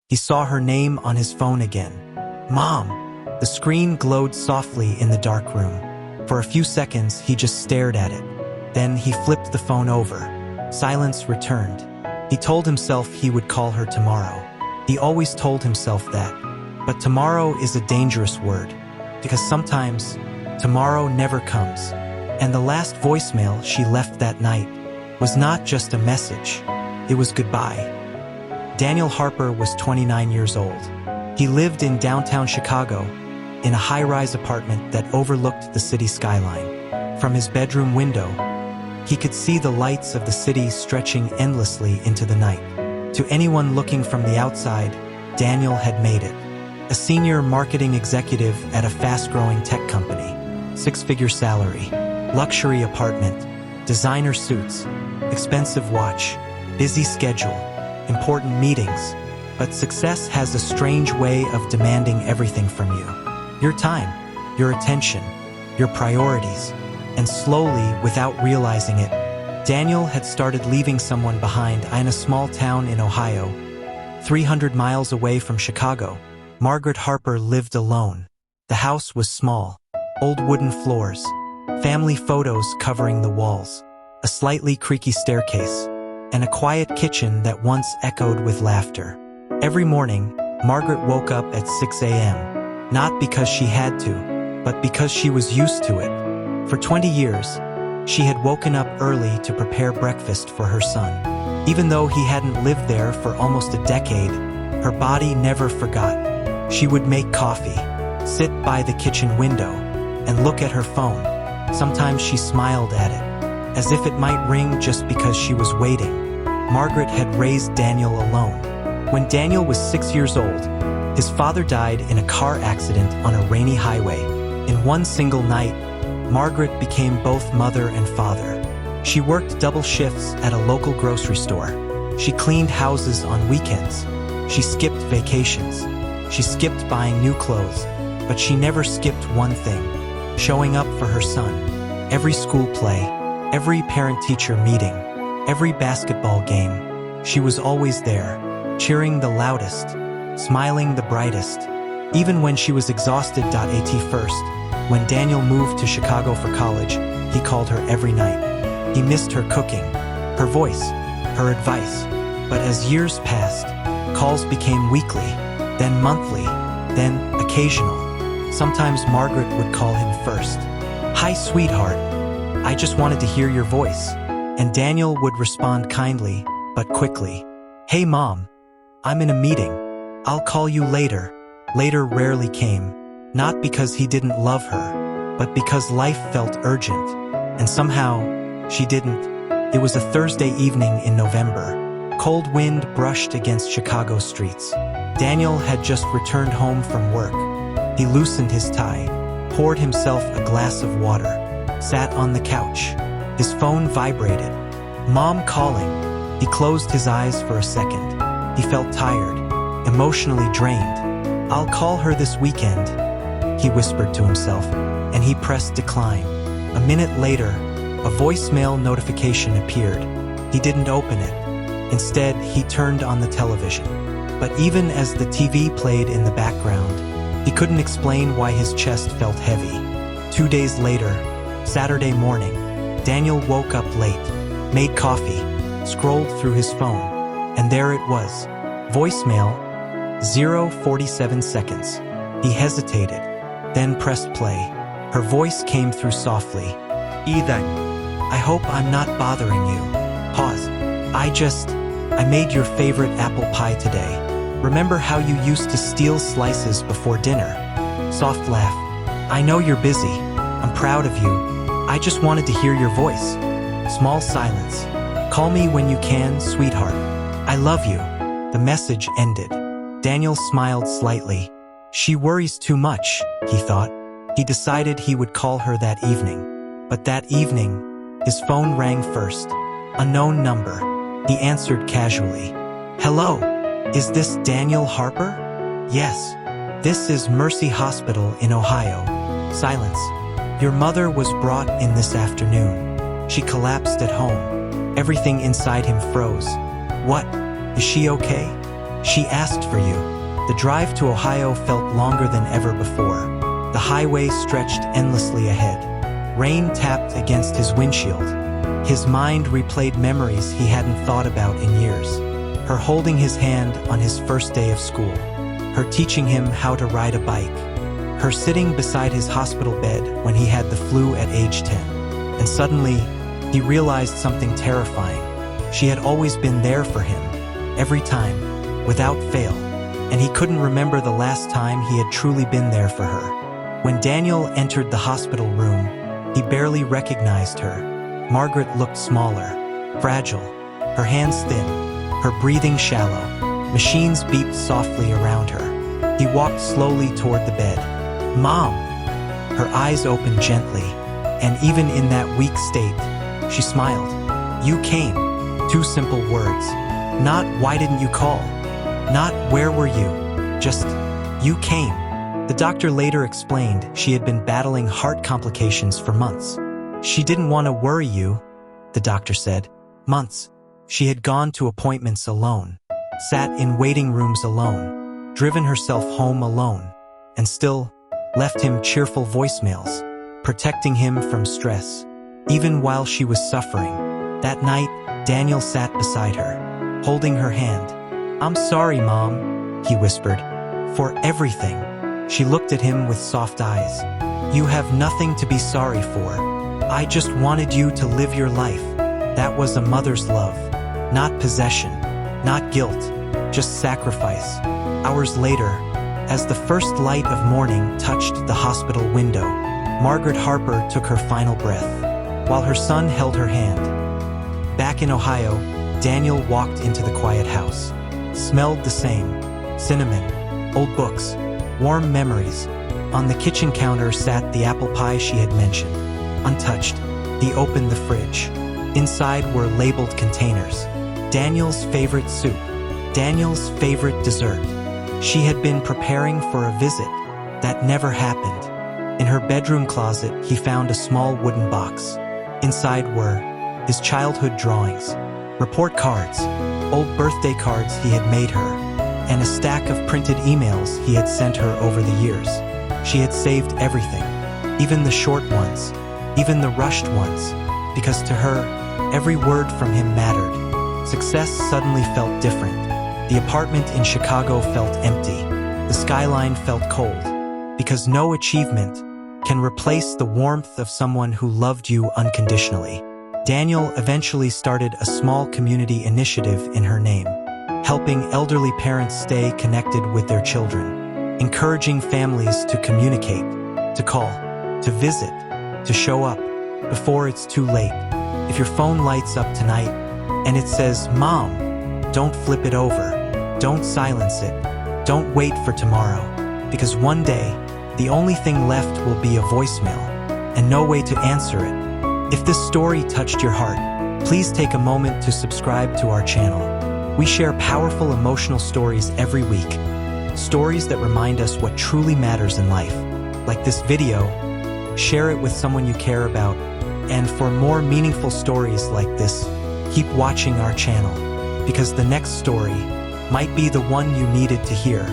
He saw her name on his phone again. Mom! The screen glowed softly in the dark room. For a few seconds, he just stared at it. Then he flipped the phone over. Silence returned. He told himself he would call her tomorrow. He always told himself that. But tomorrow is a dangerous word, because sometimes tomorrow never comes. And the last voicemail she left that night was not just a message, it was goodbye. Daniel Harper was 29 years old. He lived in downtown Chicago, in a high-rise apartment that overlooked the city skyline. From his bedroom window, he could see the lights of the city stretching endlessly into the night. To anyone looking from the outside, Daniel had made it. A senior marketing executive at a fast-growing tech company. 6-figure salary, luxury apartment, designer suits, expensive watch, busy schedule, important meetings. But success has a strange way of demanding everything from you. Your time, your attention, your priorities. And slowly, without realizing it, Daniel had started leaving someone behind in a small town in Ohio. 300 miles away from Chicago, Margaret Harper lived alone. The house was small, old wooden floors, family photos covering the walls, a slightly creaky staircase, and a quiet kitchen that once echoed with laughter. Every morning, Margaret woke up at 6 a.m., not because she had to, but because she was used to it. For 20 years, she had woken up early to prepare breakfast for her son. Even though he hadn't lived there for almost a decade, her body never forgot. She would make coffee, sit by the kitchen window, and look at her phone. Sometimes she smiled at it, as if it might ring just because she was waiting. Margaret had raised Daniel alone. When Daniel was 6 years old, his father died in a car accident on a rainy highway. In one single night, Margaret became both mother and father. She worked double shifts at a local grocery store. She cleaned houses on weekends. She skipped vacations. She skipped buying new clothes, but she never skipped one thing: showing up for her son. Every school play, every parent-teacher meeting, every basketball game, she was always there, cheering the loudest, smiling the brightest. Even when she was exhausted. At first, when Daniel moved to Chicago for college, he called her every night. He missed her cooking, her voice, her advice. But as years passed, calls became weekly, then monthly, then occasional. Sometimes Margaret would call him first. "Hi, sweetheart. I just wanted to hear your voice." And Daniel would respond kindly, but quickly. "Hey, Mom. I'm in a meeting. I'll call you later." Later rarely came, not because he didn't love her, but because life felt urgent. And somehow, she didn't. It was a Thursday evening in November. Cold wind brushed against Chicago streets. Daniel had just returned home from work. He loosened his tie, poured himself a glass of water, sat on the couch. His phone vibrated. Mom calling. He closed his eyes for a second. He felt tired, emotionally drained. "I'll call her this weekend," he whispered to himself, and he pressed decline. A minute later, a voicemail notification appeared. He didn't open it. Instead, he turned on the television. But even as the TV played in the background, he couldn't explain why his chest felt heavy. 2 days later, Saturday morning, Daniel woke up late, made coffee, scrolled through his phone, and there it was. Voicemail, 0:47 seconds. He hesitated, then pressed play. Her voice came through softly. "Ethan, I hope I'm not bothering you." Pause. I made your favorite apple pie today. Remember how you used to steal slices before dinner?" Soft laugh. "I know you're busy. I'm proud of you. I just wanted to hear your voice." Small silence. "Call me when you can, sweetheart. I love you." The message ended. Daniel smiled slightly. She worries too much, he thought. He decided he would call her that evening. But that evening, his phone rang first. Unknown number. He answered casually. "Hello, is this Daniel Harper?" "Yes. This is Mercy Hospital in Ohio." Silence. "Your mother was brought in this afternoon. She collapsed at home." Everything inside him froze. "What? Is she okay?" She asked for you. The drive to Ohio felt longer than ever before. The highway stretched endlessly ahead. Rain tapped against his windshield. His mind replayed memories he hadn't thought about in years. Her holding his hand on his first day of school. Her teaching him how to ride a bike. Her sitting beside his hospital bed when he had the flu at age 10. And suddenly, he realized something terrifying. She had always been there for him, every time, without fail. And he couldn't remember the last time he had truly been there for her. When Daniel entered the hospital room, he barely recognized her. Margaret looked smaller, fragile, her hands thin, her breathing shallow. Machines beeped softly around her. He walked slowly toward the bed. "Mom!" Her eyes opened gently, and even in that weak state, she smiled. "You came." Two simple words. Not "why didn't you call?" Not "where were you?" Just, "you came." The doctor later explained she had been battling heart complications for months. She didn't want to worry you, the doctor said. Months. She had gone to appointments alone, sat in waiting rooms alone, driven herself home alone, and still left him cheerful voicemails, protecting him from stress, even while she was suffering. That night, Daniel sat beside her, holding her hand. "I'm sorry, Mom," he whispered, "for everything." She looked at him with soft eyes. "You have nothing to be sorry for. I just wanted you to live your life." That was a mother's love. Not possession, not guilt, just sacrifice. Hours later, as the first light of morning touched the hospital window, Margaret Harper took her final breath, while her son held her hand. Back in Ohio, Daniel walked into the quiet house. Smelled the same. Cinnamon, old books, warm memories. On the kitchen counter sat the apple pie she had mentioned. Untouched, he opened the fridge. Inside were labeled containers. Daniel's favorite soup. Daniel's favorite dessert. She had been preparing for a visit. That never happened. In her bedroom closet, he found a small wooden box. Inside were his childhood drawings, report cards, old birthday cards he had made her, and a stack of printed emails he had sent her over the years. She had saved everything, even the short ones, even the rushed ones, because to her, every word from him mattered. Success suddenly felt different. The apartment in Chicago felt empty. The skyline felt cold, because no achievement can replace the warmth of someone who loved you unconditionally. Daniel eventually started a small community initiative in her name, helping elderly parents stay connected with their children, encouraging families to communicate, to call, to visit, to show up before it's too late. If your phone lights up tonight and it says, "Mom," don't flip it over. Don't silence it. Don't wait for tomorrow, because one day, the only thing left will be a voicemail and no way to answer it. If this story touched your heart, please take a moment to subscribe to our channel. We share powerful emotional stories every week, stories that remind us what truly matters in life. Like this video, share it with someone you care about, and for more meaningful stories like this, keep watching our channel, because the next story might be the one you needed to hear.